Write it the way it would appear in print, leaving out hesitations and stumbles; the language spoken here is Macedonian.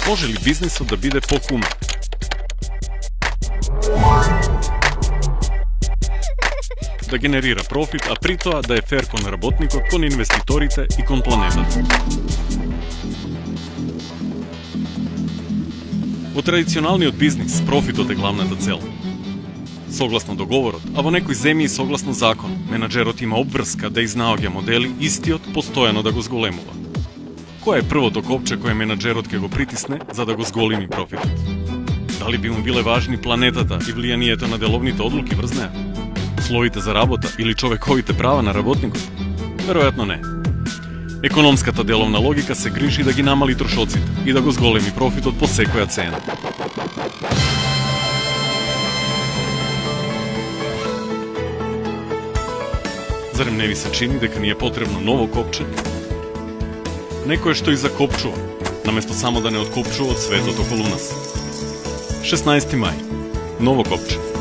Може ли бизнисот да биде покумен? Да генерира профит, а при тоа да е фер кон работникот, кон инвеститорите и кон планетата. Во традиционалниот бизнис, профитот е главната цел. Согласно договорот, а во некои земји согласно закон, менаџерот има обврска да изнаоѓа модели истиот постојано да го зголемува. Кој е првото копче кое менаџерот ќе го притисне за да го зголеми профитот? Дали би му биле важни планетата и влијанието на деловните одлуки врз неа? Условите за работа или човековите права на работникот? Веројатно не. Економската деловна логика се грижи да ги намали трошоците и да го зголеми профитот по секоја цена. Зарем не ви се чини дека ни е потребно ново копче? Некое што и закопчува, наместо само да не откопчува од светот околу нас. 16 мај. Ново копче.